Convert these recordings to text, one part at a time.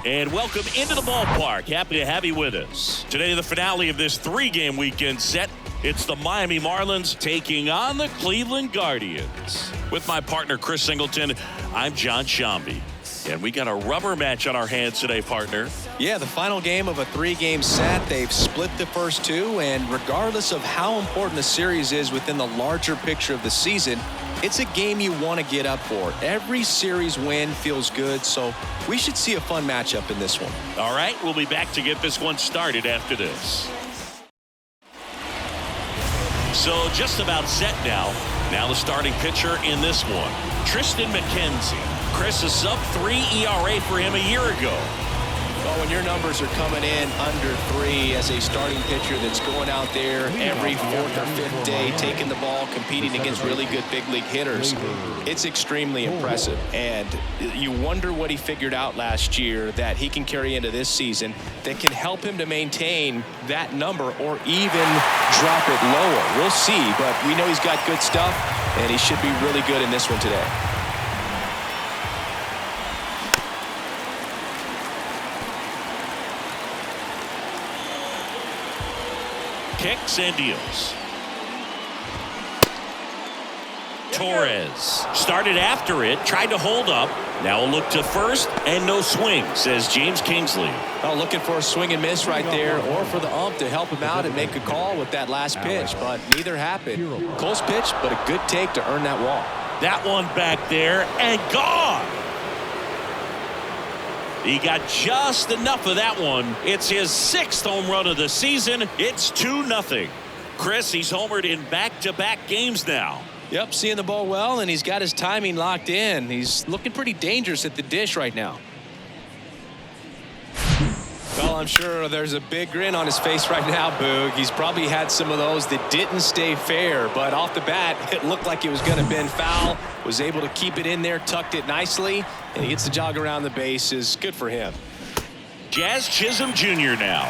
And welcome into the ballpark. Happy to have you with us. Today, the finale of this three-game weekend set. It's the Miami Marlins taking on the Cleveland Guardians. With my partner, Chris Singleton, I'm John Shambi. And we got a rubber match on our hands today, partner. Yeah, the final game of a three-game set. They've split the first two, and regardless of how important the series is within the larger picture of the season, it's a game you want to get up for. Every series win feels good, so we should see a fun matchup in this one. All right, we'll be back to get this one started after this. So just about set now. Now the starting pitcher in this one, Tristan McKenzie. Chris, a sub-3 ERA for him a year ago. Well, when your numbers are coming in under 3 as a starting pitcher that's going out there every fourth or fifth day, taking the ball, competing against really good big league hitters, it's extremely impressive. And you wonder what he figured out last year that he can carry into this season that can help him to maintain that number or even drop it lower. We'll see, but we know he's got good stuff, and he should be really good in this one today. Kicks and deals. Torres started after it, tried to hold up. Now a look to first and no swing, says James Kingsley. Well, looking for a swing and miss right there, or for the ump to help him out and make a call with that last pitch, but neither happened. Close pitch, but a good take to earn that walk. That one back there and gone. He got just enough of that one. It's his 6th home run of the season. It's 2-0. Chris, he's homered in back-to-back games now. Yep, seeing the ball well, and he's got his timing locked in. He's looking pretty dangerous at the dish right now. Well, I'm sure there's a big grin on his face right now, Boog. He's probably had some of those that didn't stay fair, but off the bat, it looked like it was going to bend foul. Was able to keep it in there, tucked it nicely, and he gets the jog around the bases. Good for him. Jazz Chisholm Jr. now.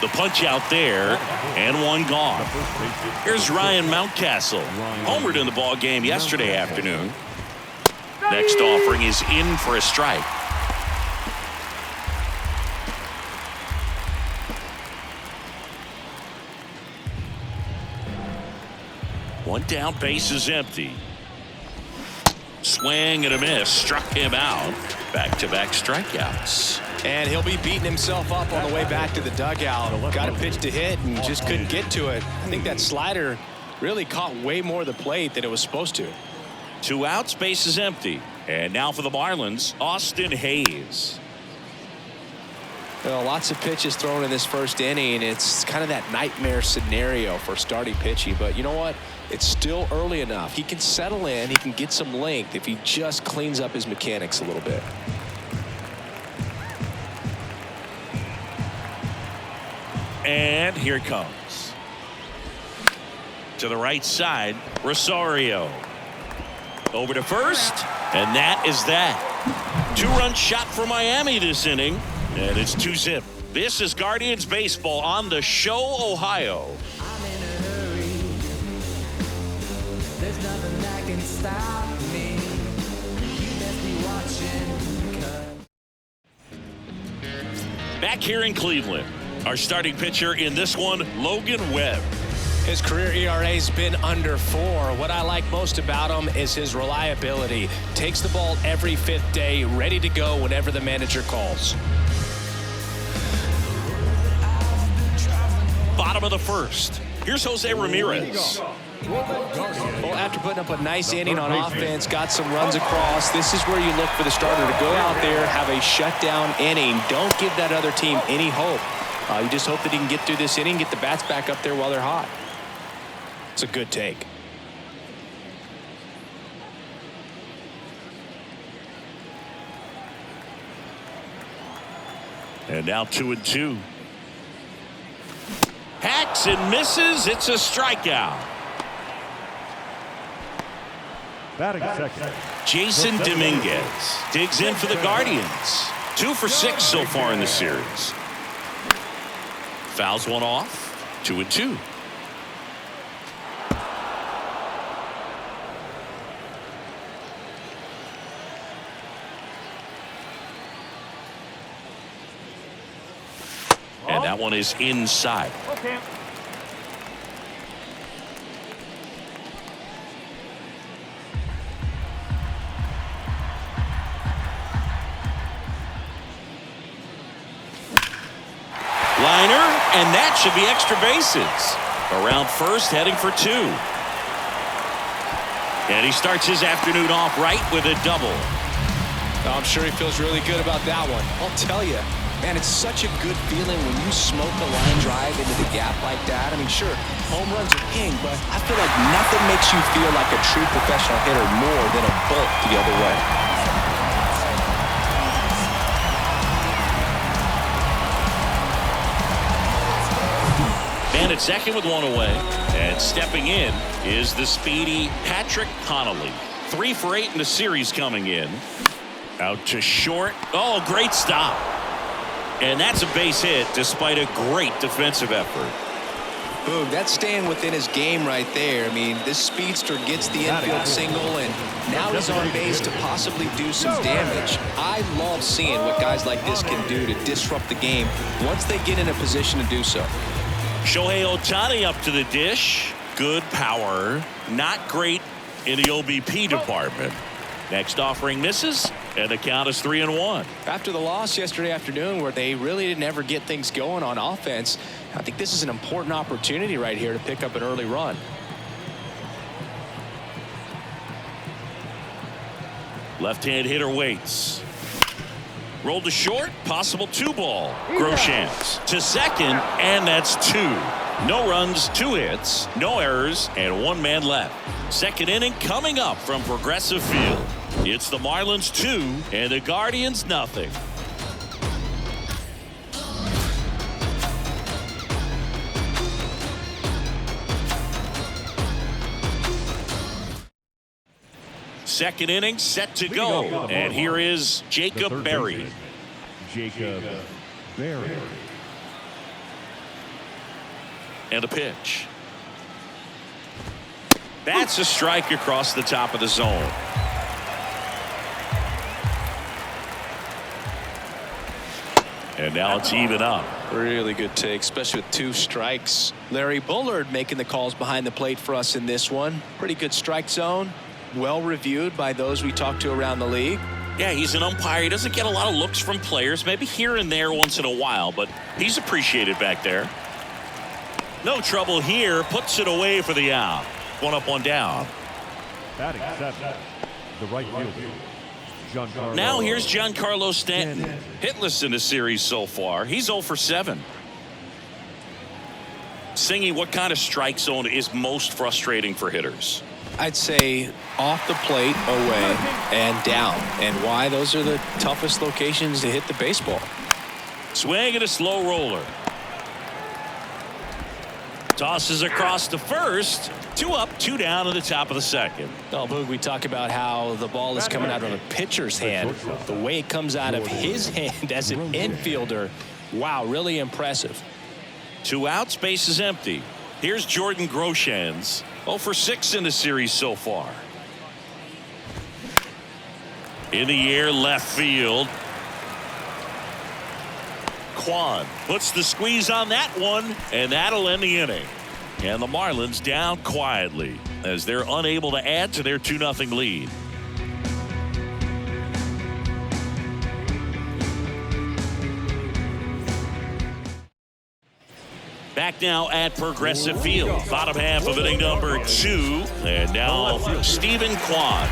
The punch out there, and one gone. Here's Ryan Mountcastle. Homered in the ball game yesterday afternoon. Next offering is in for a strike. One down, base is empty. Swing and a miss, struck him out. Back-to-back strikeouts. And he'll be beating himself up on the way back to the dugout. Got a pitch to hit and just couldn't get to it. I think that slider really caught way more of the plate than it was supposed to. 2 outs, base is empty. And now for the Marlins, Austin Hayes. Well, lots of pitches thrown in this first inning. It's kind of that nightmare scenario for starting pitching. But you know what? It's still early enough. He can settle in. He can get some length if he just cleans up his mechanics a little bit. And here it comes. To the right side, Rosario. Over to first, and that is that. 2-run shot for Miami this inning, and it's 2-zip. This is Guardians baseball on the Show, Ohio. I'm in a hurry. There's nothing that can stop me. You best be watching. Back here in Cleveland, our starting pitcher in this one, Logan Webb. His career ERA's been under 4. What I like most about him is his reliability. Takes the ball every 5th day, ready to go whenever the manager calls. Bottom of the first. Here's Jose Ramirez. Well, after putting up a nice inning on offense, got some runs across, this is where you look for the starter to go out there, have a shutdown inning. Don't give that other team any hope. You just hope that he can get through this inning, get the bats back up there while they're hot. It's a good take. And now 2-2. Hacks and misses. It's a strikeout. Batting second, Jason Dominguez digs in for the Guardians. 2 for 6 so far in the series. Fouls one off. 2-2. That one is inside. Okay. Liner, and that should be extra bases. Around first, heading for 2. And he starts his afternoon off right with a double. I'm sure he feels really good about that one. I'll tell you, man, it's such a good feeling when you smoke a line drive into the gap like that. I mean, sure, home runs are king, but I feel like nothing makes you feel like a true professional hitter more than a bolt the other way. Man at second with 1 away. And stepping in is the speedy Patrick Connolly. 3 for 8 in the series coming in. Out to short. Oh, great stop. And that's a base hit despite a great defensive effort. Boog, that's staying within his game right there. I mean, this speedster gets the infield single, and now he's on base to possibly do some damage. I love seeing what guys like this can do to disrupt the game once they get in a position to do so. Shohei Ohtani up to the dish. Good power. Not great in the OBP department. Next offering misses, and the count is 3-1. After the loss yesterday afternoon where they really didn't ever get things going on offense, I think this is an important opportunity right here to pick up an early run. Left-hand hitter waits. Rolled to short, possible 2-ball. Groshans to second, and that's 2. No runs, 2 hits, no errors, and 1 man left. Second inning coming up from Progressive Field. It's the Marlins 2 and the Guardians nothing. Second inning set to go. And here is Jacob Berry. Jacob Berry. And a pitch. That's a strike across the top of the zone. And now it's even up. Really good take, especially with 2 strikes. Larry Bullard making the calls behind the plate for us in this one. Pretty good strike zone. Well reviewed by those we talked to around the league. Yeah, he's an umpire. He doesn't get a lot of looks from players, maybe here and there once in a while, but he's appreciated back there. No trouble here. Puts it away for the out. 1 up, 1 down. Batting 7. The right fielder. Now here's Giancarlo Stanton. Hitless in the series so far. He's 0 for 7. Singy, what kind of strike zone is most frustrating for hitters? I'd say off the plate, away, and down. And why? Those are the toughest locations to hit the baseball. Swing and a slow roller. Tosses across to first. 2 up, 2 down in the top of the second. Oh, Boog, we talk about how the ball is coming out of a pitcher's hand. The way it comes out of his hand as an infielder, wow, really impressive. 2 outs, base is empty. Here's Jordan Groshans. 0 for 6 in the series so far. In the air, left field. Kwan puts the squeeze on that one, and that'll end the inning. And the Marlins down quietly as they're unable to add to their 2-0 lead. Back now at Progressive Field. Bottom half of inning number 2. And now Stephen Kwan.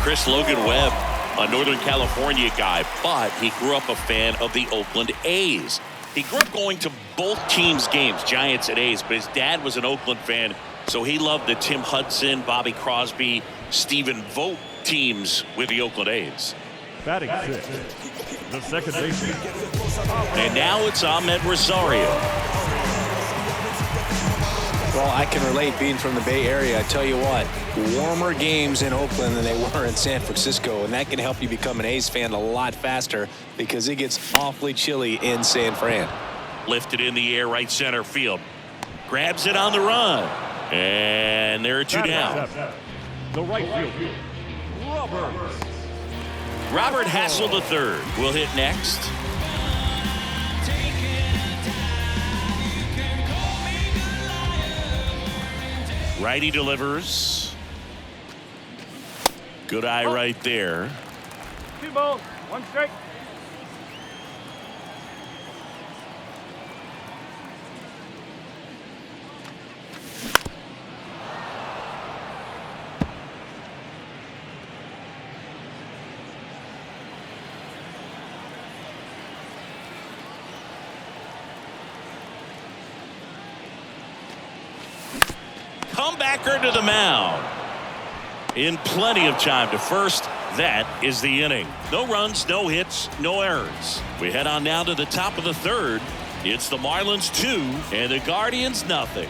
Chris Logan Webb, a Northern California guy, but he grew up a fan of the Oakland A's. He grew up going to both teams' games, Giants and A's, but his dad was an Oakland fan, so he loved the Tim Hudson, Bobby Crosby, Stephen Vogt teams with the Oakland A's. Batting 6. The second baseman. And now it's Ahmed Rosario. Well, I can relate being from the Bay Area. I tell you what, warmer games in Oakland than they were in San Francisco, and that can help you become an A's fan a lot faster because it gets awfully chilly in San Fran. Lifted in the air, right center field. Grabs it on the run. And there are 2 down. The right fielder. Robert Hassel III will hit next. Righty delivers. Good eye right there. 2 balls, 1 strike. Comebacker to the mound. In plenty of time to first. That is the inning. No runs, no hits, no errors. We head on now to the top of the third. It's the Marlins 2 and the Guardians nothing.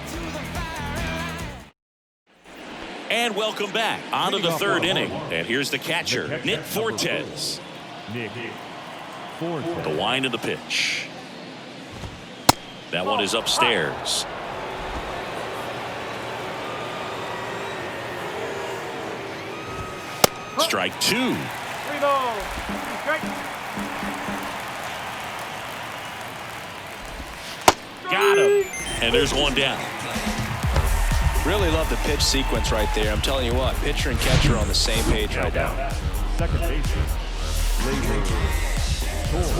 And welcome back onto the third inning. And here's the catcher, Nick Fortes. Nick Fortes. The wind of the pitch. That one is upstairs. Strike 2. 3 balls, 2 strikes. Got him. And there's one down. Really love the pitch sequence right there. I'm telling you what, pitcher and catcher are on the same page right now. Second baseman, Gleyber Torres.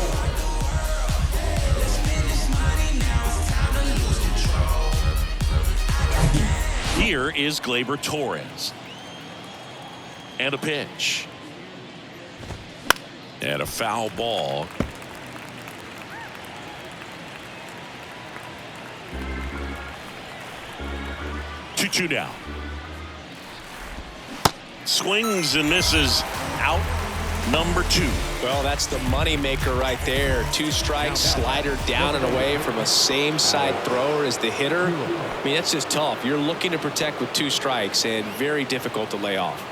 Here is Gleyber Torres. And a pitch. And a foul ball. Two down. Swings and misses. Out number 2. Well, that's the money maker right there. 2 strikes, slider down and away from a same side thrower as the hitter. I mean, that's just tough. You're looking to protect with 2 strikes and very difficult to lay off.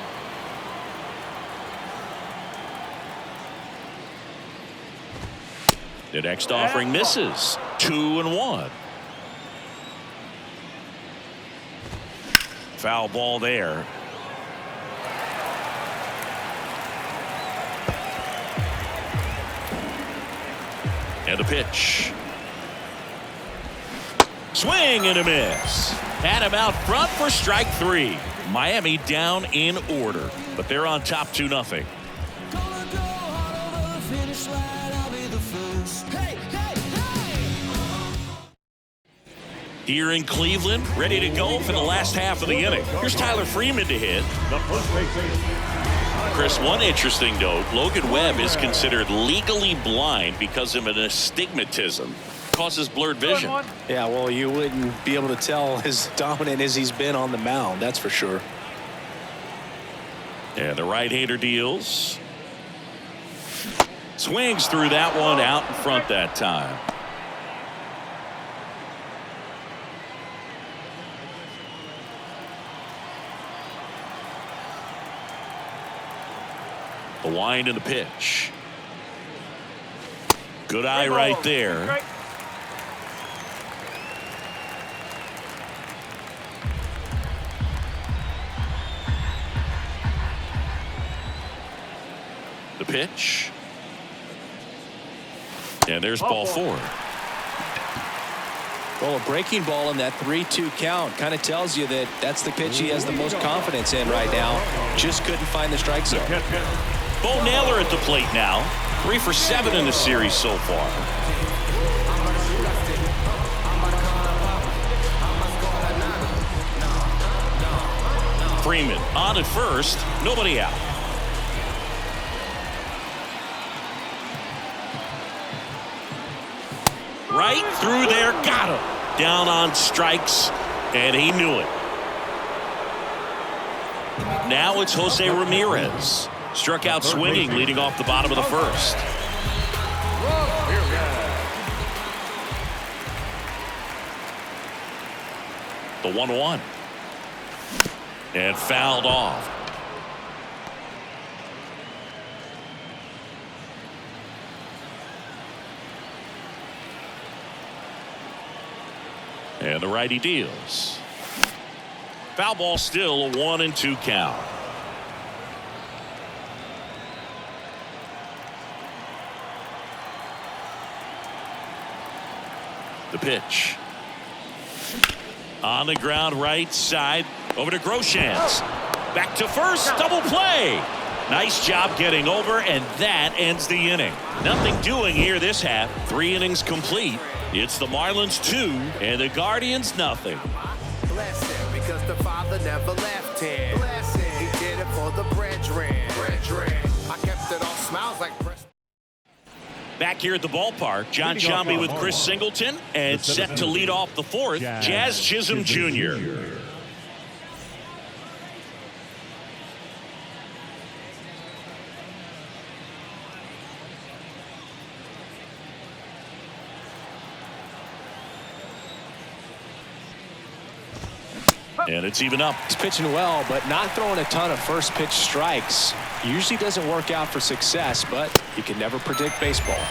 The next offering misses. 2-1. Foul ball there. And a pitch. Swing and a miss. Had him out front for strike 3. Miami down in order, but they're on top 2-0. Here in Cleveland, ready to go for the last half of the inning. Here's Tyler Freeman to hit. The first baseman. Chris, one interesting note, Logan Webb is considered legally blind because of an astigmatism. Causes blurred vision. Yeah, well, you wouldn't be able to tell as dominant as he's been on the mound, that's for sure. And the right-hander deals. Swings through that one out in front that time. The wind and the pitch. Good eye right there. The pitch. And there's ball 4. Well, a breaking ball in that 3-2 count kind of tells you that that's the pitch he has the most confidence in right now. Just couldn't find the strike zone. Bo Naylor at the plate now. 3 for 7 in the series so far. Freeman on at first. Nobody out. Right through there. Got him. Down on strikes. And he knew it. Now it's Jose Ramirez. Struck out swinging, leading off the bottom of the first. The 1-1. And fouled off. And the righty deals. Foul ball, still a 1-2 count. The pitch. On the ground right side. Over to Groshans. Back to first. Double play. Nice job getting over, and that ends the inning. Nothing doing here this half. 3 innings complete. It's the Marlins 2 and the Guardians nothing. Bless him because the father never left him. Bless him. He did it for the brethren. I kept it all smiles like press. Back here at the ballpark, John Sciambi with Chris Singleton, and set to lead off the fourth, Jazz Chisholm Jr. And it's even up. He's pitching well, but not throwing a ton of first pitch strikes. Usually doesn't work out for success, but you can never predict baseball.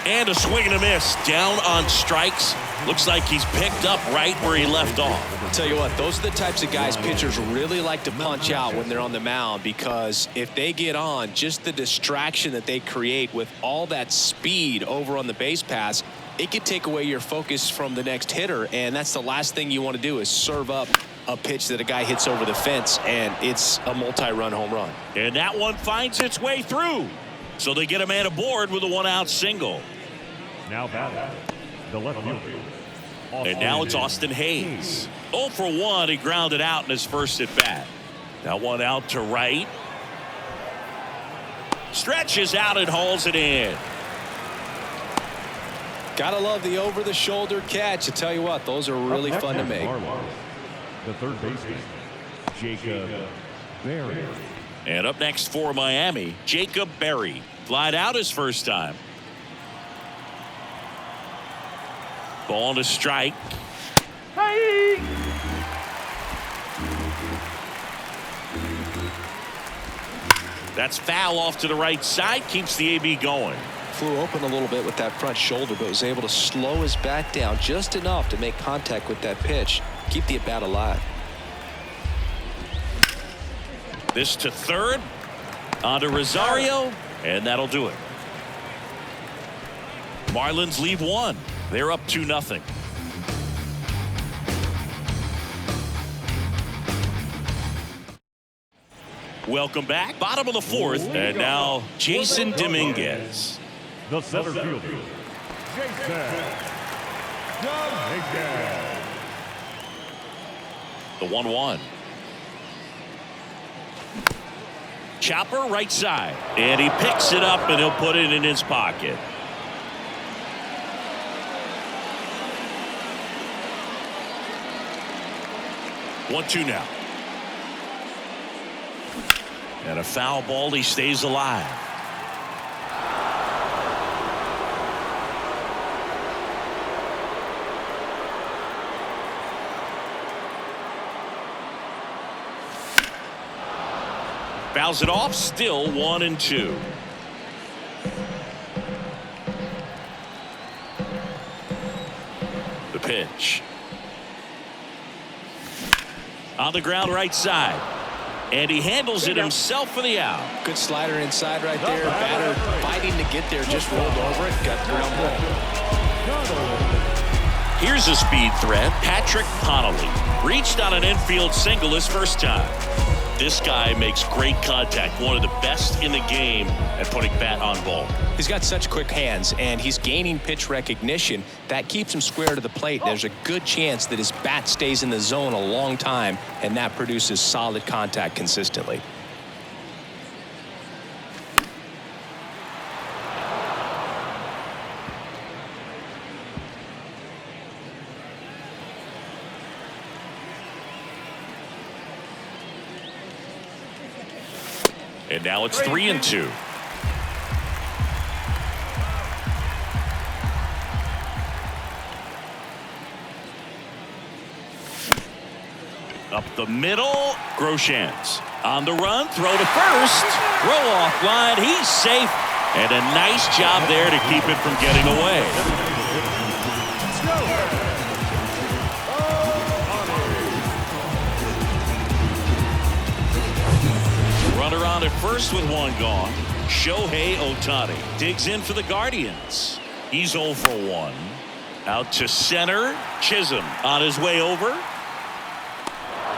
And a swing and a miss. Down on strikes. Looks like he's picked up right where he left off. I'll tell you what, those are the types of guys pitchers really like to punch out when they're on the mound, because if they get on, just the distraction that they create with all that speed over on the base pass, it could take away your focus from the next hitter, and that's the last thing you want to do is serve up a pitch that a guy hits over the fence, and it's a multi-run home run. And that one finds its way through. So they get a man aboard with a 1-out single. Now batting, the left fielder. And now it's Austin Hayes. 0 for 1. He grounded out in his first at bat. Now 1 out to right. Stretches out and hauls it in. Gotta love the over-the-shoulder catch. I tell you what, those are really fun to make. The third baseman, Jacob Berry. And up next for Miami, Jacob Berry. Flied out his first time. Ball to strike. Hey! That's foul off to the right side. Keeps the AB going. Flew open a little bit with that front shoulder, but was able to slow his bat down just enough to make contact with that pitch. Keep the at-bat alive. This to third. On to Rosario. And that'll do it. Marlins leave 1. They're up 2-0. Welcome back. Bottom of the fourth. And now Jason Dominguez. The center fielder, Jason Dominguez. The 1-1. Chopper right side. And he picks it up and he'll put it in his pocket. One, 2 now. And a foul ball. He stays alive. Fouls it off. Still 1-2. The pitch. On the ground right side. And he handles it himself for the out. Good slider inside right there. Batter fighting to get there. Just rolled over it. Got the ground ball. Here's a speed threat. Patrick Connolly reached on an infield single his first time. This guy makes great contact. One of the best in the game at putting bat on ball. He's got such quick hands, and he's gaining pitch recognition. That keeps him square to the plate. There's a good chance that his bat stays in the zone a long time, and that produces solid contact consistently. And now it's 3-2. Up the middle, Groshans on the run, throw to first, throw off line, he's safe, and a nice job there to keep it from getting away. Runner on at first with 1 gone. Shohei Ohtani digs in for the Guardians. He's 0 for 1. Out to center. Chisholm on his way over.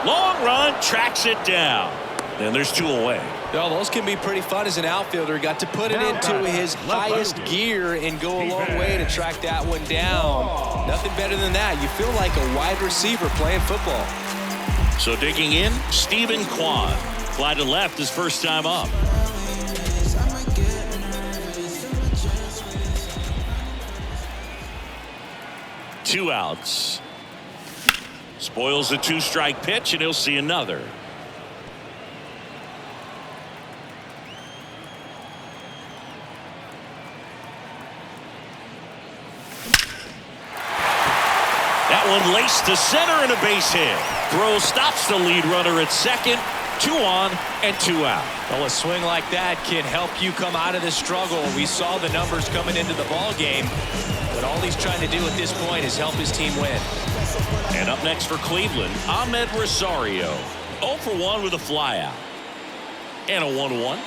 Long run, tracks it down. And there's 2 away. Well, those can be pretty fun as an outfielder. Got to put it into his highest gear and go a long way to track that one down. Nothing better than that. You feel like a wide receiver playing football. So digging in, Stephen Kwan. Fly to left his first time up. Two outs. Spoils the 2-strike pitch, and he'll see another. That one laced to center and a base hit. Throw stops the lead runner at second. 2 on and 2 out. Well, a swing like that can help you come out of the struggle. We saw the numbers coming into the ball game, but all he's trying to do at this point is help his team win. And up next for Cleveland, Ahmed Rosario. 0 for 1 with a flyout. And a 1-1.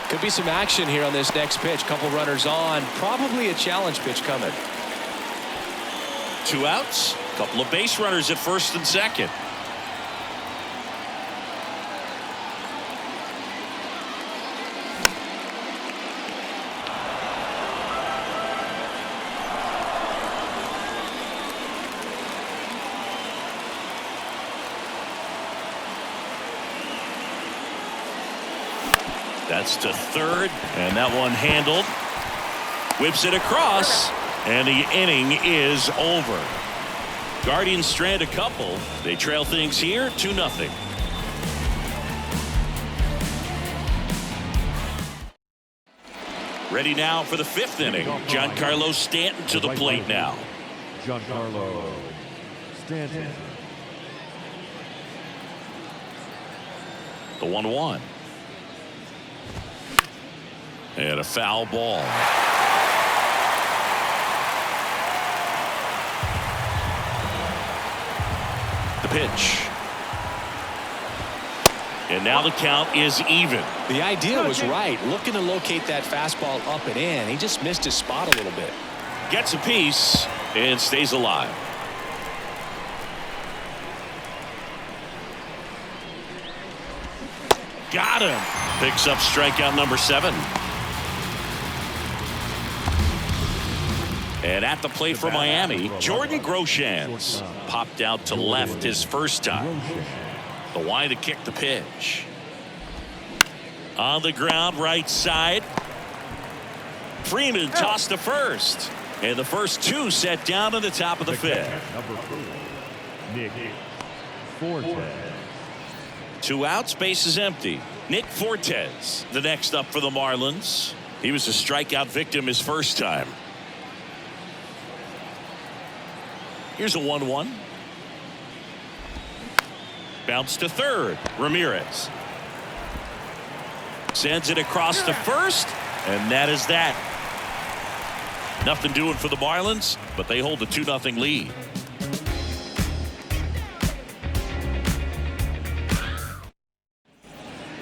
Could be some action here on this next pitch. Couple runners on. Probably a challenge pitch coming. 2 outs. Couple of base runners at first and second. That's to third, and that one handled. Whips it across, and the inning is over. Guardians strand a couple. They trail things here 2-0. Ready now for the 5th inning. Giancarlo Stanton to the plate now. Giancarlo Stanton. The 1-1. And a foul ball. The pitch. And now the count is even. The idea was right. Looking to locate that fastball up and in. He just missed his spot a little bit. Gets a piece and stays alive. Got him. Picks up strikeout number 7. And at the plate for Miami, Jordan Groshans popped out to left his first time. The wind to kick the pitch. On the ground, right side. Freeman tossed to first. And the first 2 set down in the top of the 5th. Number 4, Nick Fortes. 2 outs, base is empty. Nick Fortes, the next up for the Marlins. He was a strikeout victim his first time. Here's a 1-1. Bounce to third. Ramirez sends it across to first, and that is that. Nothing doing for the Marlins, but they hold a 2-0 lead.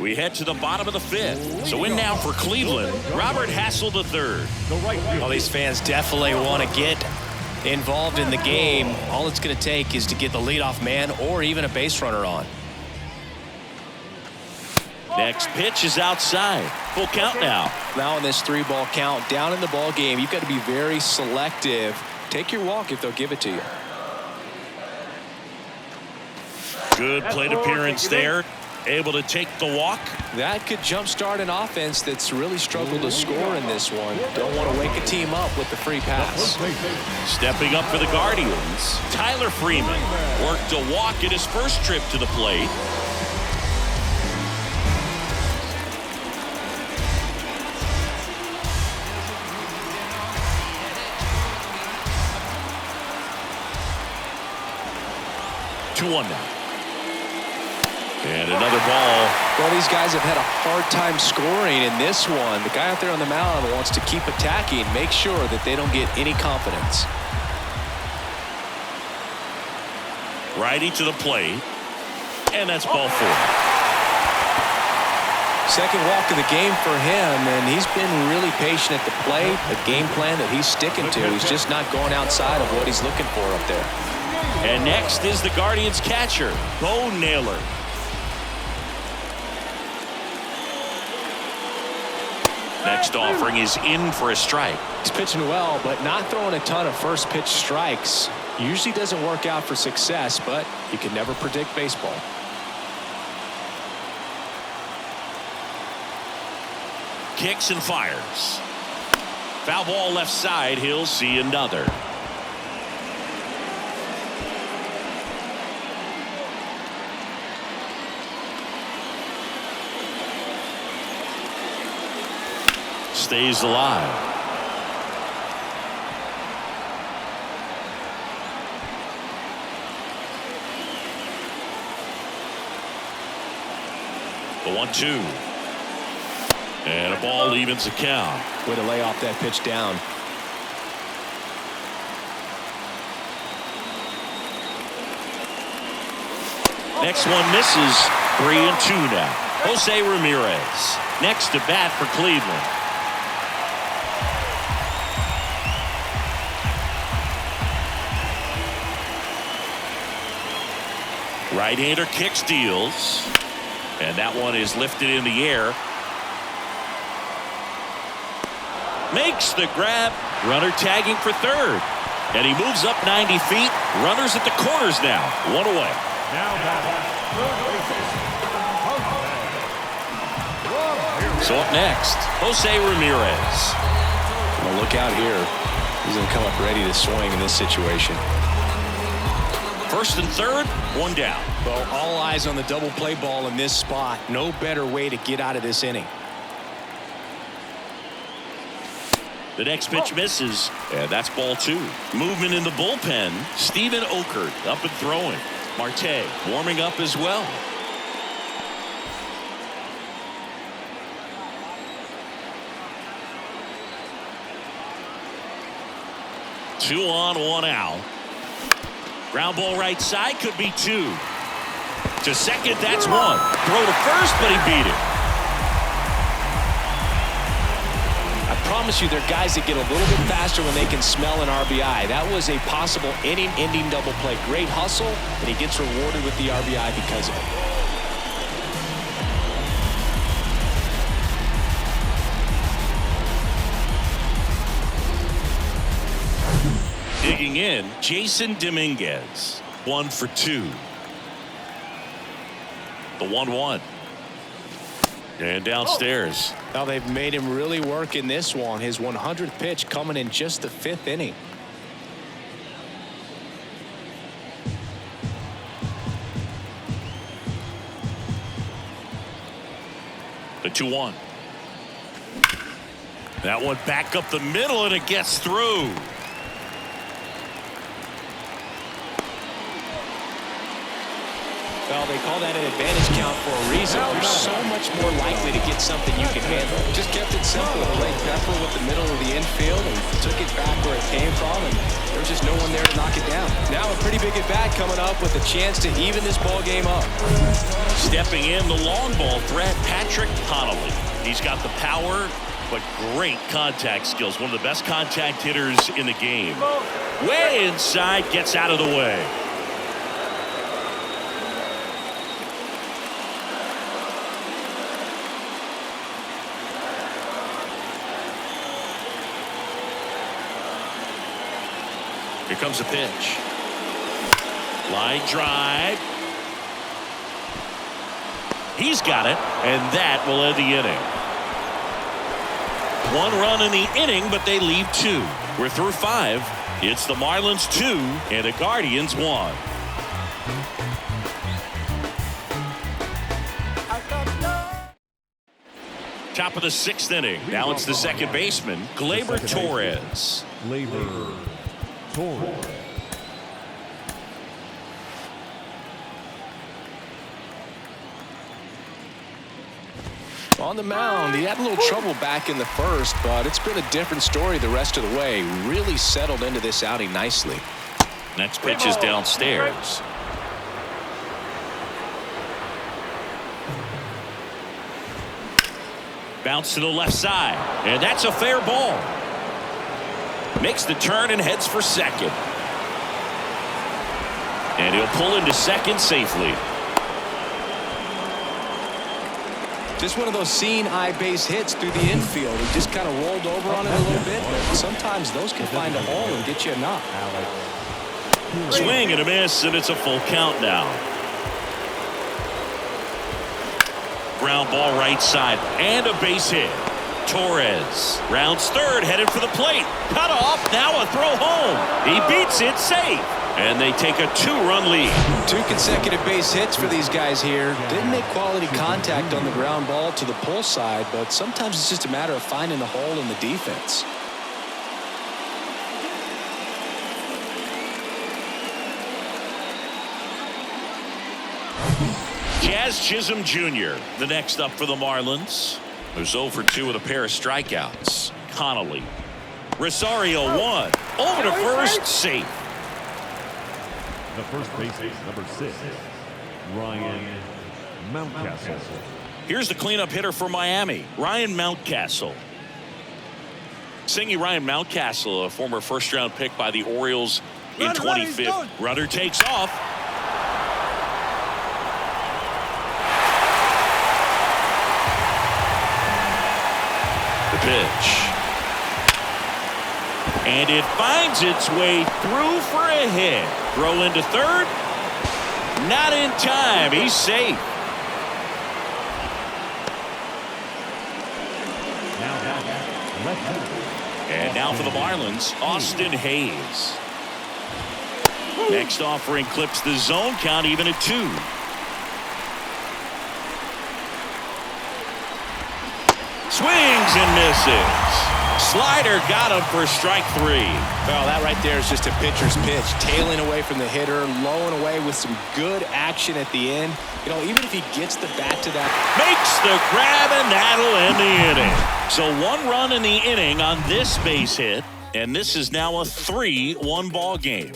We head to the bottom of the 5th. So in now for Cleveland, Robert Hassel III. Well, these fans definitely want to get involved in the game. All it's going to take is to get the leadoff man or even a base runner on. Next pitch is outside. Full count now. Now in this 3-ball count, down in the ball game, you've got to be very selective. Take your walk if they'll give it to you. Good plate appearance there. Able to take the walk. That could jumpstart an offense that's really struggled to score in this one. Don't want to wake a team up with the free pass. Stepping up for the Guardians, Tyler Freeman worked a walk at his first trip to the plate. Two-one now. And another ball. Well, these guys have had a hard time scoring in this one. The guy out there on the mound wants to keep attacking, make sure that they don't get any confidence. Righty to the plate. And that's ball 4. Second walk of the game for him, and he's been really patient at the plate. A game plan that he's sticking to. He's just not going outside of what he's looking for up there. And next is the Guardians catcher, Bo Naylor. Next offering is in for a strike. He's pitching well, but not throwing a ton of first pitch strikes. Usually doesn't work out for success, but you can never predict baseball. Kicks and fires. Foul ball left side. He'll see another. Stays alive. The 1-2. And a ball evens the count. Way to lay off that pitch down. Next one misses. 3-2 now. Jose Ramirez next to bat for Cleveland. Right-hander kicks, deals, and that one is lifted in the air. Makes the grab. Runner tagging for third, and he moves up 90 feet. Runners at the corners now. One away. Now So up next, Jose Ramirez. Well, look out here. He's going to come up ready to swing in this situation. First and third, one down. Well, all eyes on the double play ball in this spot. No better way to get out of this inning. The next pitch misses, and that's ball 2. Movement in the bullpen. Steven Okert up and throwing. Marte warming up as well. Two on, one out. Ground ball right side, could be 2. To second, that's 1. Throw to first, but he beat it. I promise you, they're guys that get a little bit faster when they can smell an RBI. That was a possible inning-ending double play. Great hustle, and he gets rewarded with the RBI because of it. Digging in, Jason Dominguez. 1 for 2. The 1-1. And downstairs. Now they've made him really work in this one. His 100th pitch coming in just the 5th inning. The 2-1. That one back up the middle, and it gets through. Well, they call that an advantage count for a reason. You're so much more likely to get something you can handle. Just kept it simple. Played pepper with the middle of the infield and took it back where it came from, and there's just no one there to knock it down. Now a pretty big at bat coming up with a chance to even this ball game up. Stepping in, the long ball threat, Patrick Connolly. He's got the power, but great contact skills. One of the best contact hitters in the game. Way inside, gets out of the way. Here comes a pitch. Line drive. He's got it, and that will end the inning. 1 run in the inning, but they leave 2. We're through 5. It's the Marlins 2 and the Guardians 1. Top of the 6th inning. Now it's the second baseman, Gleyber Torres. Gleyber Torres. On the mound, he had a little trouble back in the first, but it's been a different story the rest of the way. Really settled into this outing nicely. Next pitch is downstairs. Bounce to the left side, and that's a fair ball. Makes the turn and heads for second. And he'll pull into second safely. Just one of those seeing eye base hits through the infield. He just kind of rolled over on it a little bit, but sometimes those can find a hole and get you a knock. Swing and a miss, and it's a full count now. Ground ball right side, and a base hit. Torres rounds third, headed for the plate. Cut off, now a throw home. He beats it safe. And they take a 2-run lead. 2 consecutive base hits for these guys here. Didn't make quality contact on the ground ball to the pull side, but sometimes it's just a matter of finding the hole in the defense. Jazz Chisholm Jr., the next up for the Marlins. There's 0 for 2 with a pair of strikeouts. Connolly. Rosario 1. Over to first, safe. The first baseman, number 6, Ryan Mountcastle. Here's the cleanup hitter for Miami, Ryan Mountcastle. Singy Ryan Mountcastle, a former first-round pick by the Orioles in 2015. Runner takes off. The pitch. And it finds its way through for a hit. Throw into third. Not in time. He's safe. And now for the Marlins, Austin Hayes. Next offering clips the zone count even at 2. Swings and misses. Slider got him for strike 3. Well, that right there is just a pitcher's pitch. Tailing away from the hitter, lowing away with some good action at the end. You know, even if he gets the bat to that. Makes the grab, and that'll end the inning. So 1 run in the inning on this base hit, and this is now a 3-1 ball game.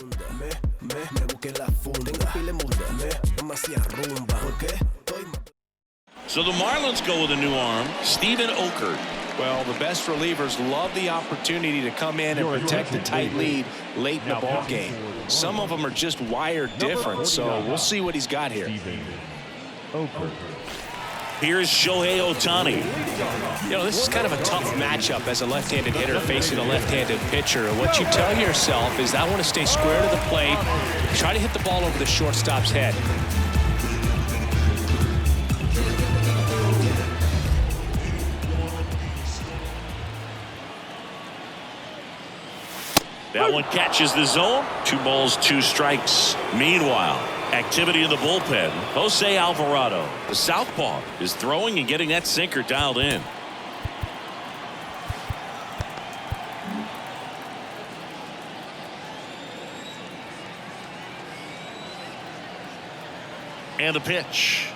So the Marlins go with a new arm, Steven Okert. Well, the best relievers love the opportunity to come in and protect the tight lead late in the ball game. Some of them are just wired different, so we'll see what he's got here. Here's Shohei Ohtani. You know, this is kind of a tough matchup as a left-handed hitter facing a left-handed pitcher. What you tell yourself is, I want to stay square to the plate, try to hit the ball over the shortstop's head. That one catches the zone. 2 balls, 2 strikes. Meanwhile, activity in the bullpen. Jose Alvarado, the southpaw, is throwing and getting that sinker dialed in. And the pitch.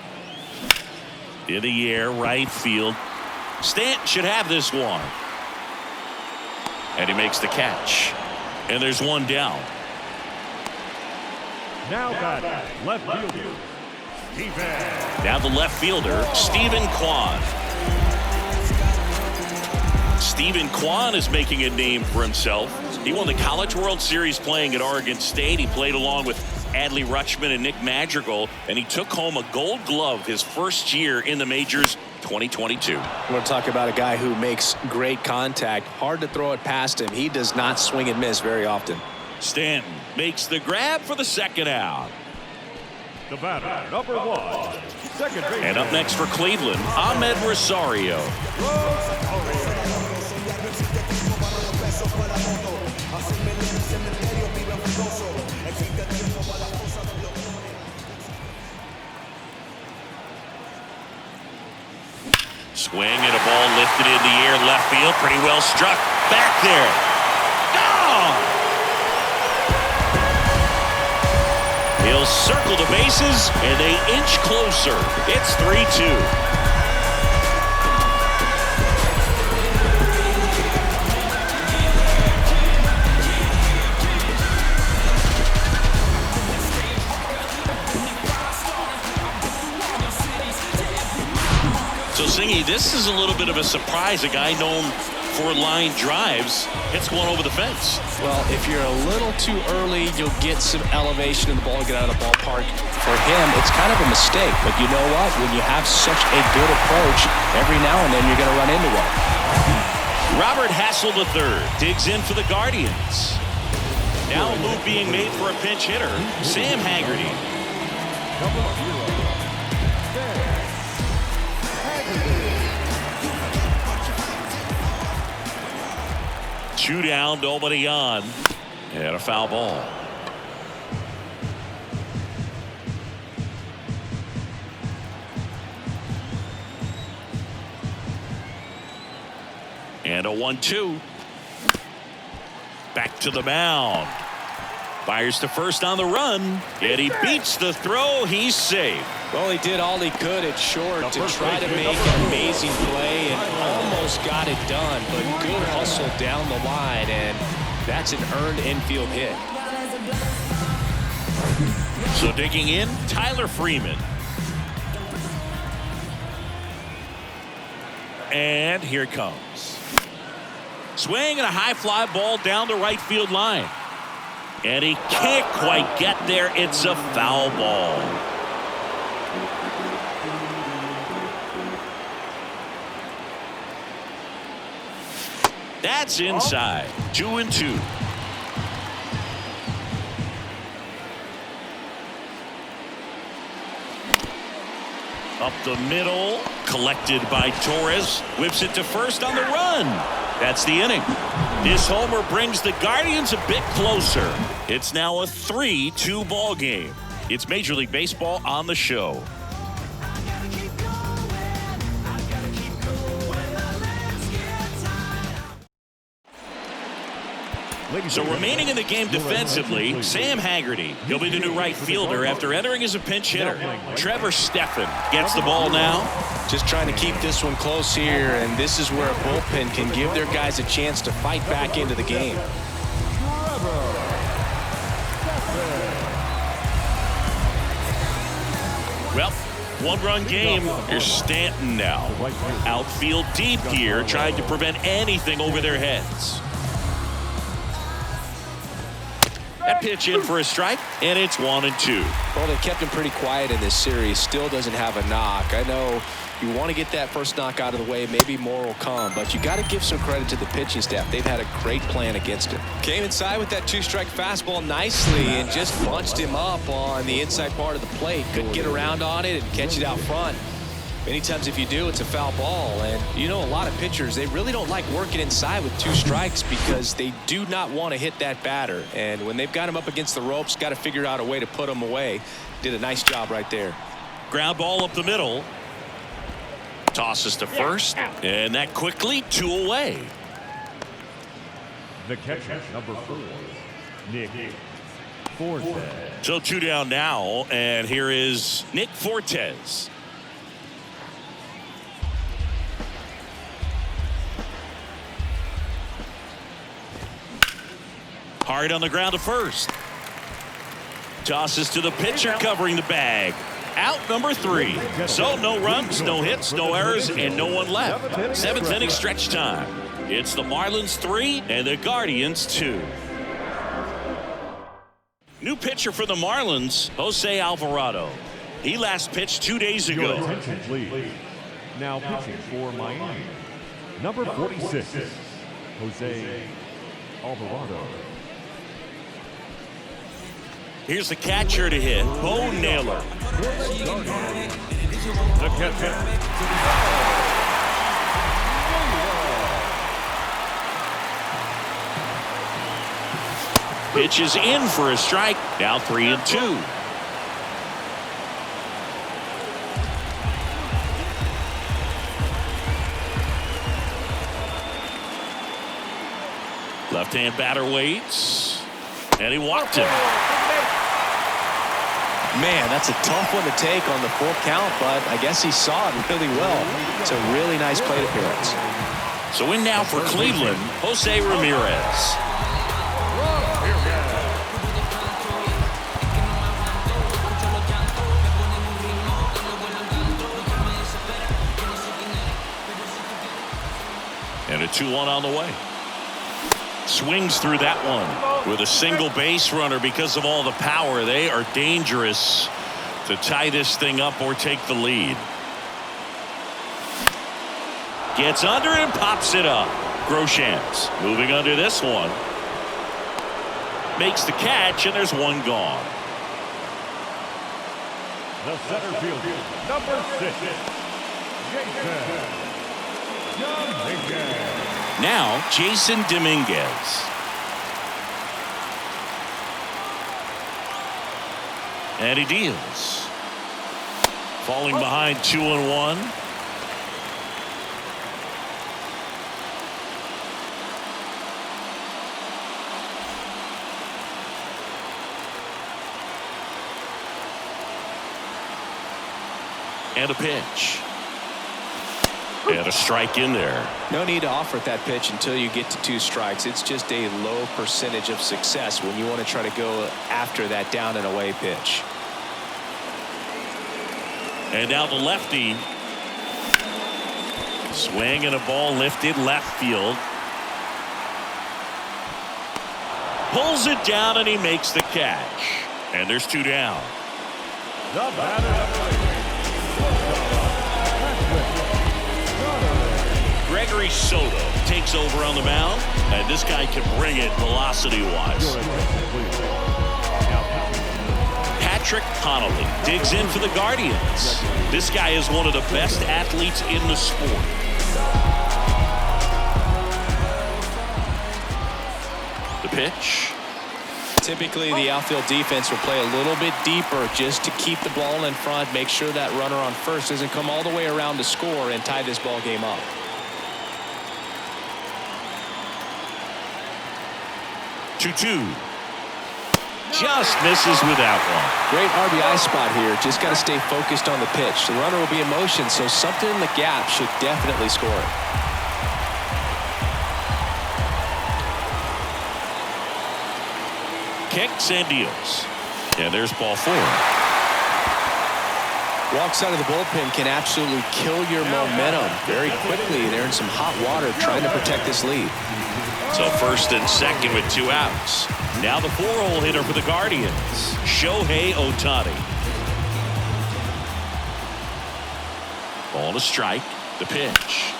In the air, right field. Stanton should have this one. And he makes the catch. And there's 1 down. Now got left fielder, Now the left fielder, Stephen Kwan. Stephen Kwan is making a name for himself. He won the College World Series playing at Oregon State. He played along with Adley Rutschman and Nick Madrigal, and he took home a Gold Glove his first year in the majors, 2022. We're going to talk about a guy who makes great contact. Hard to throw it past him. He does not swing and miss very often. Stanton makes the grab for the second out. the batter, number 1, second baseman. And up next for Cleveland, Ahmed Rosario. Swing and a ball lifted in the air, left field, pretty well struck. Back there. Gone! He'll circle the bases, and they inch closer. It's 3-2. So, Singy, this is a little bit of a surprise. A guy known before line drives. Hits one over the fence. Well, if you're a little too early, you'll get some elevation in the ball, get out of the ballpark. For him, it's kind of a mistake. But you know what? When you have such a good approach, every now and then you're going to run into one. Robert Hassel III digs in for the Guardians. Now a move being made for a pinch hitter, Sam Haggerty. Two down, nobody on, and a foul ball. And a 1-2. Back to the mound. Fires to first on the run, and he beats the throw. He's safe. Well, he did all he could at short to try to make an amazing play and almost got it done, but good hustle down the line, and that's an earned infield hit. So digging in, Tyler Freeman. And here it comes. Swing and a high fly ball down the right field line. And he can't quite get there. It's a foul ball. That's inside. 2-2. Up the middle, collected by Torres. Whips it to first on the run. That's the inning. This homer brings the Guardians a bit closer. It's now a 3-2 ball game. It's Major League Baseball on the show. So remaining in the game defensively, Sam Haggerty. He'll be the new right fielder after entering as a pinch hitter. Trevor Stephan gets the ball now. Just trying to keep this one close here, and this is where a bullpen can give their guys a chance to fight back into the game. Well, one-run game. Here's Stanton now. Outfield deep here, trying to prevent anything over their heads. That pitch in for a strike, and it's 1-2. Well, they kept him pretty quiet in this series. Still doesn't have a knock. I know you want to get that first knock out of the way. Maybe more will come, but you got to give some credit to the pitching staff. They've had a great plan against him. Came inside with that two-strike fastball nicely and just bunched him up on the inside part of the plate. Couldn't get around on it and catch it out front. Many times if you do, it's a foul ball. And you know, a lot of pitchers, they really don't like working inside with two strikes because they do not want to hit that batter. And when they've got him up against the ropes, got to figure out a way to put him away. Did a nice job right there. Ground ball up the middle. Tosses to first, and that quickly 2 away. The catcher, number 4, Nick Fortes. So 2 down now, and here is Nick Fortes. Hard on the ground to first. Tosses to the pitcher covering the bag. Out number 3. So no runs, no hits, no errors, and no one left. 7th inning stretch time. It's the Marlins 3 and the Guardians 2. New pitcher for the Marlins, Jose Alvarado. He last pitched 2 days ago. Your attention, please. Now pitching for Miami, number 46, Jose Alvarado. Here's the catcher to hit, Bo Naylor. The catcher. Pitch is in for a strike. Now 3-2. Left-hand batter waits, and he walked him. Man, that's a tough one to take on the full count, but I guess he saw it really well. It's a really nice plate appearance. So in now for Cleveland, Jose Ramirez. And a 2-1 on the way. Swings through that one with a single base runner. Because of all the power, they are dangerous to tie this thing up or take the lead. Gets under it and pops it up. Groshans moving under this one. Makes the catch, and there's one gone. The center fielder, number 6, Now, Jason Dominguez. And he deals. Falling behind 2-1. And a pitch. And a strike in there. No need to offer that pitch until you get to 2 strikes. It's just a low percentage of success when you want to try to go after that down and away pitch. And now the lefty. Swing and a ball lifted left field. Pulls it down and he makes the catch. And there's 2 down. The batter, Gregory Soto takes over on the mound, and this guy can bring it velocity-wise. Patrick Connolly digs in for the Guardians. This guy is one of the best athletes in the sport. The pitch. Typically, the outfield defense will play a little bit deeper just to keep the ball in front, make sure that runner on first doesn't come all the way around to score and tie this ball game up. 2-2. Just misses with that one. Great RBI spot here. Just got to stay focused on the pitch. The runner will be in motion, so something in the gap should definitely score it. Kicks and deals. And there's ball 4. Walks out of the bullpen can absolutely kill your momentum very quickly. They're in some hot water trying to protect this lead. So first and second with 2 outs. Now the 4-hole hitter for the Guardians, Shohei Ohtani. Ball to strike. The pitch.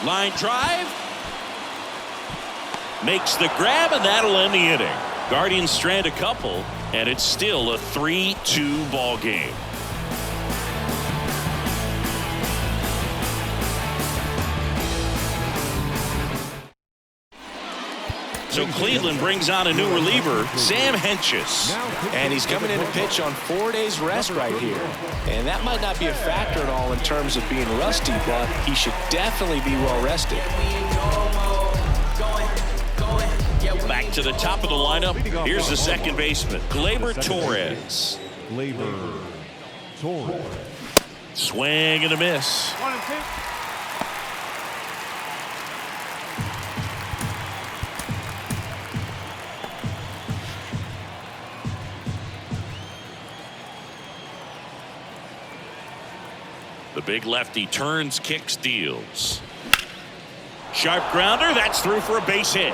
Line drive. Makes the grab, and that'll end the inning. Guardians strand a couple, and it's still a 3-2 ball game. So Cleveland brings on a new reliever, Sam Hentges. And he's coming in to pitch on 4 days rest right here. And that might not be a factor at all in terms of being rusty, but he should definitely be well rested. Back to the top of the lineup. Here's the second baseman, Gleyber Torres. Swing and a miss. 1-2. The big lefty turns, kicks, deals. Sharp grounder. That's through for a base hit.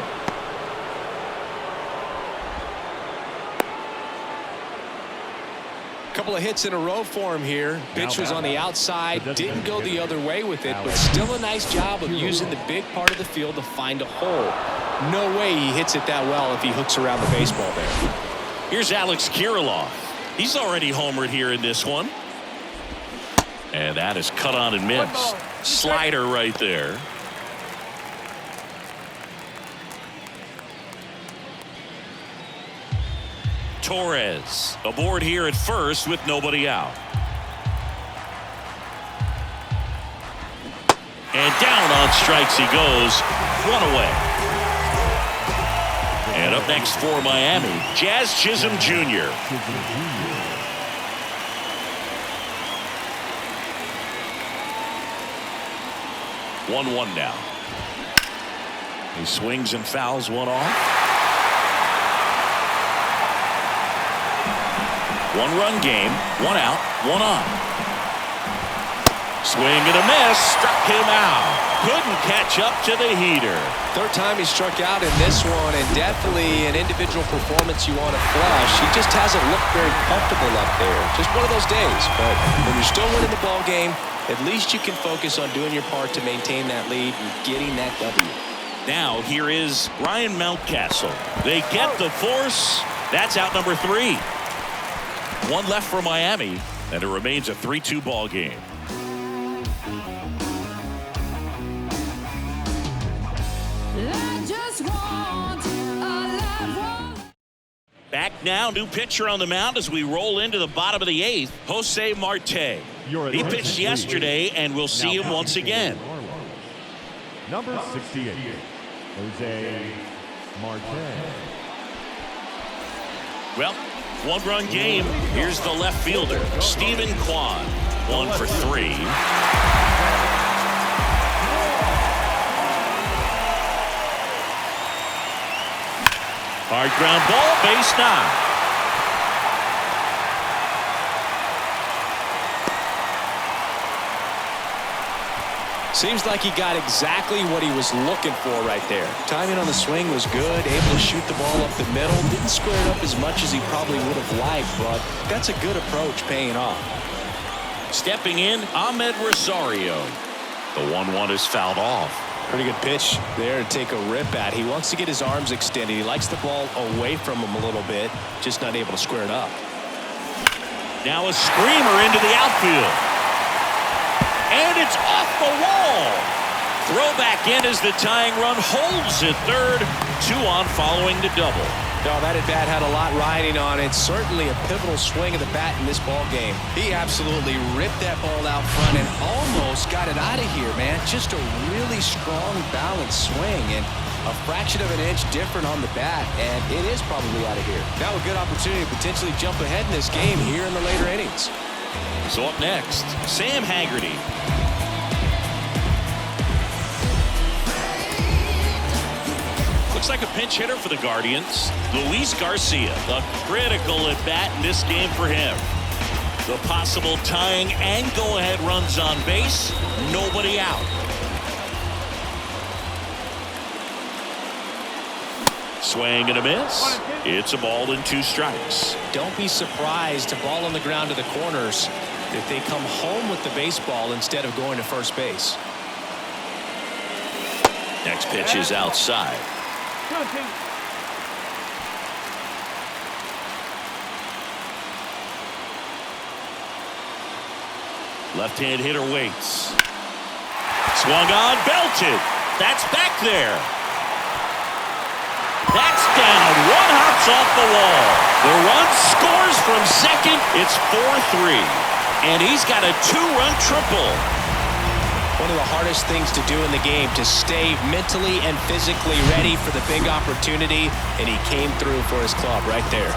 Couple of hits in a row for him here. Pitch was on the outside, didn't go the other way with it, but still a nice job of using the big part of the field to find a hole. No way he hits it that well if he hooks around the baseball there. Here's Alex Kirilloff. He's already homered here in this one. And that is cut on and missed. Slider right there. Torres aboard here at first with nobody out. And down on strikes he goes. 1 away. And up next for Miami, Jazz Chisholm Jr. One now. He swings and fouls one off. 1-run game, 1 out, 1 on. Swing and a miss. Struck him out. Couldn't catch up to the heater. Third time he struck out in this one, and definitely an individual performance you want to flush. He just hasn't looked very comfortable up there. Just one of those days. But when you're still winning the ball game, at least you can focus on doing your part to maintain that lead and getting that W. Now here is Ryan Mountcastle. They get the force. That's out number 3. One left for Miami, and it remains a 3-2 ball game. Back now, new pitcher on the mound as we roll into the bottom of the 8th, Jose Marte. He pitched yesterday, and we'll see him once again. Number 68, Jose Marte. Well, one-run game. Here's the left fielder, Stephen Kwan. 1 for 3. Hard ground ball, base knock. Seems like he got exactly what he was looking for right there. Timing on the swing was good, able to shoot the ball up the middle. Didn't square it up as much as he probably would have liked, but that's a good approach paying off. Stepping in, Ahmed Rosario. The 1-1 is fouled off. Pretty good pitch there to take a rip at. He wants to get his arms extended. He likes the ball away from him a little bit, just not able to square it up. Now a screamer into the outfield. And it's off the wall. Throw back in as the tying run holds at third. 2 on following the double. No, that at bat had a lot riding on it. Certainly a pivotal swing of the bat in this ball game. He absolutely ripped that ball out front and almost got it out of here, man. Just a really strong, balanced swing, and a fraction of an inch different on the bat, and it is probably out of here. Now a good opportunity to potentially jump ahead in this game here in the later innings. So up next, Sam Haggerty. Looks like a pinch hitter for the Guardians. Luis Garcia, a critical at bat in this game for him. The possible tying and go-ahead runs on base. Nobody out. Swing and a miss. It's a ball and 2 strikes. Don't be surprised to ball on the ground to the corners if they come home with the baseball instead of going to first base. Next pitch is outside. Left-hand hitter waits. Swung on, belted. That's back there. That's down. 1 hops off the wall. The run scores from second. It's 4-3. And he's got a 2-run triple. One of the hardest things to do in the game, to stay mentally and physically ready for the big opportunity, and he came through for his club right there.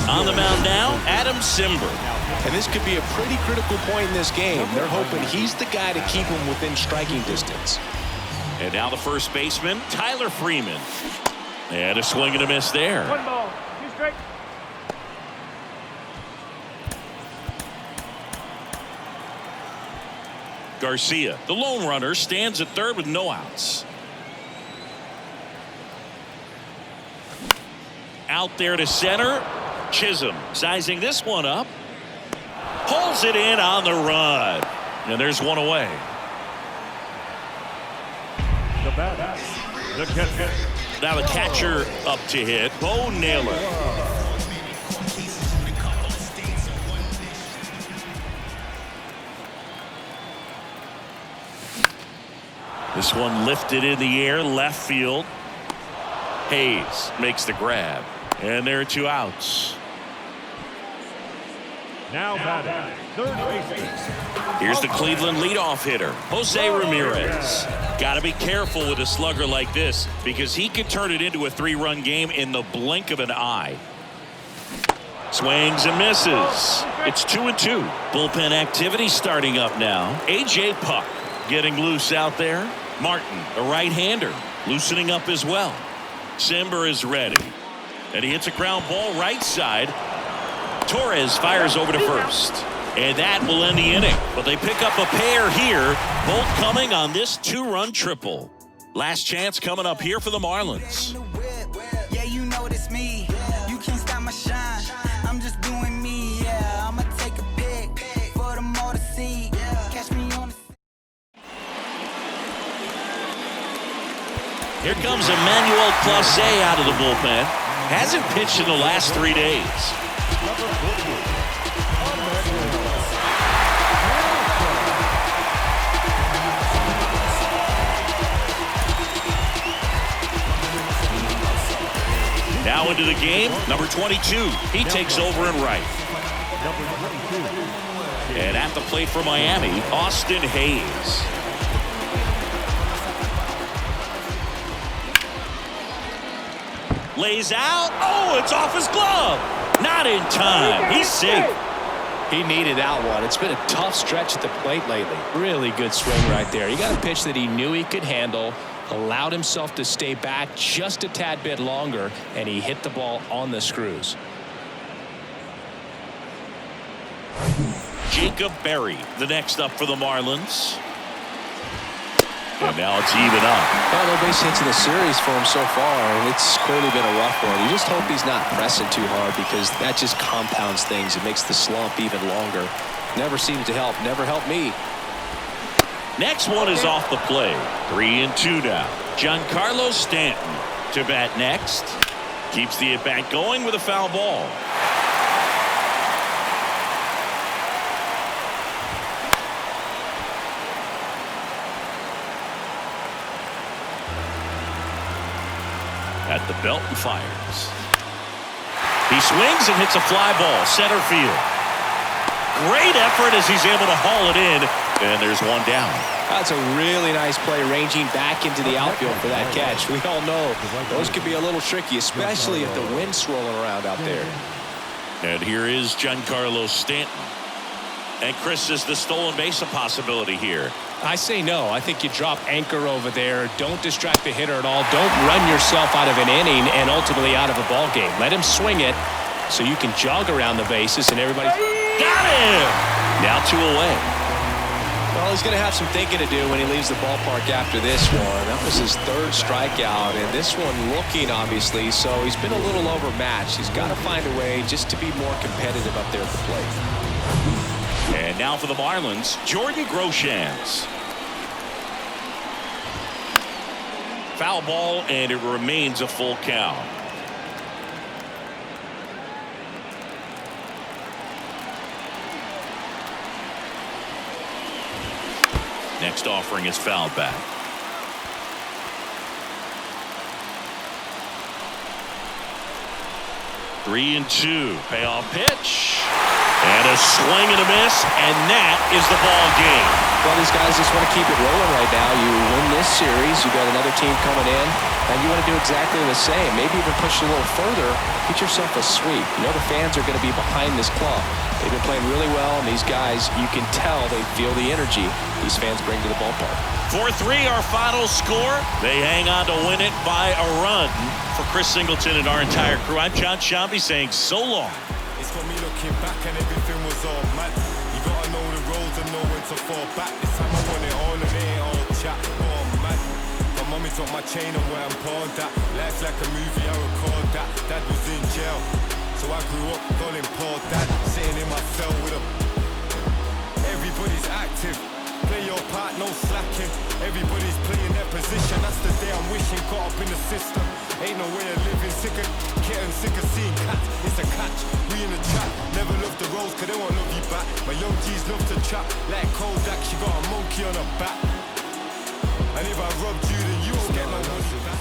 On the mound now, Adam Simber. And this could be a pretty critical point in this game. They're hoping he's the guy to keep him within striking distance. And now the first baseman, Tyler Freeman. And a swing and a miss there. 1 ball, 2 strikes. Garcia, the lone runner, stands at third with no outs. Out there to center. Chisholm sizing this one up. Pulls it in on the run. And there's one away. The bat, the catcher. Now the catcher up to hit, Bo Naylor. This one lifted in the air, left field. Hayes makes the grab. And there are 2 outs. Now batting, third baseman. Here's the Cleveland leadoff hitter, Jose Ramirez. Got to be careful with a slugger like this because he could turn it into a 3-run game in the blink of an eye. Swings and misses. It's 2-2. Bullpen activity starting up now. A.J. Puck getting loose out there. Martin, a right-hander, loosening up as well. Simber is ready. And he hits a ground ball right side. Torres fires over to first. And that will end the inning. But they pick up a pair here, both coming on this 2-run triple. Last chance coming up here for the Marlins. Yeah, you know it's me. You can't stop my shine. I'm just doing me. Yeah, I'ma take a pic for them all to see. Catch me on the. Here comes Emmanuel Clase out of the bullpen. Hasn't pitched in the last 3 days. Now into the game, number 22. He takes over in right. And at the plate for Miami, Austin Hayes. Lays out. Oh, it's off his glove. Not in time. He's safe. He needed that one. It's been a tough stretch at the plate lately. Really good swing right there. He got a pitch that he knew he could handle, allowed himself to stay back just a tad bit longer, and he hit the ball on the screws. Jacob Berry, the next up for the Marlins. And now it's even up. Well, no base hits in the series for him so far, and it's clearly been a rough one. You just hope he's not pressing too hard because that just compounds things. It makes the slump even longer. Never seems to help. Never helped me. Next one is off the play. 3-2 now. Giancarlo Stanton to bat next. Keeps the at-bat going with a foul ball. At the belt and fires. He swings and hits a fly ball center field. Great effort as he's able to haul it in, and there's one down. That's a really nice play, ranging back into the outfield for that catch. We all know those could be a little tricky, especially if the wind's swirling around out there. And here is Giancarlo Stanton. And Chris, is the stolen base a possibility here? I say no. I think you drop anchor over there. Don't distract the hitter at all. Don't run yourself out of an inning and ultimately out of a ball game. Let him swing it so you can jog around the bases and everybody. Got him! Now 2 away. Well, he's going to have some thinking to do when he leaves the ballpark after this one. That was his 3rd strikeout, and this one looking, obviously, so he's been a little overmatched. He's got to find a way just to be more competitive up there at the plate. And now for the Marlins, Jordan Groshans. Foul ball, and it remains a full count. Next offering is fouled back. 3-2. Payoff pitch. And a swing and a miss, and that is the ball game. Well, these guys just want to keep it rolling right now. You win this series, you got another team coming in, and you want to do exactly the same. Maybe even push a little further, get yourself a sweep. You know the fans are going to be behind this club. They've been playing really well, and these guys, you can tell they feel the energy these fans bring to the ballpark. 4-3 our final score. They hang on to win it by a run. For Chris Singleton and our entire crew, I'm John Shambi saying so long. It's for me looking back and everything was all mad. You gotta know the roads and know when to fall back. This time I want it all and it ain't all chat. Oh man, my mommy took my chain and where I'm pawned at. Life's like a movie, I record that. Dad was in jail, so I grew up calling Paul Dad. Sitting in my cell with a. Everybody's active. Play your part, no slacking. Everybody's playing their position. That's the day I'm wishing. Caught up in the system. Ain't no way of living. Sick of getting sick of seeing cats. It's a catch. We in the chat. Never love the roads, cause they won't love you back. My young G's love to trap. Like Kodak, she got a monkey on her back. And if I robbed you, then you won't get no money back.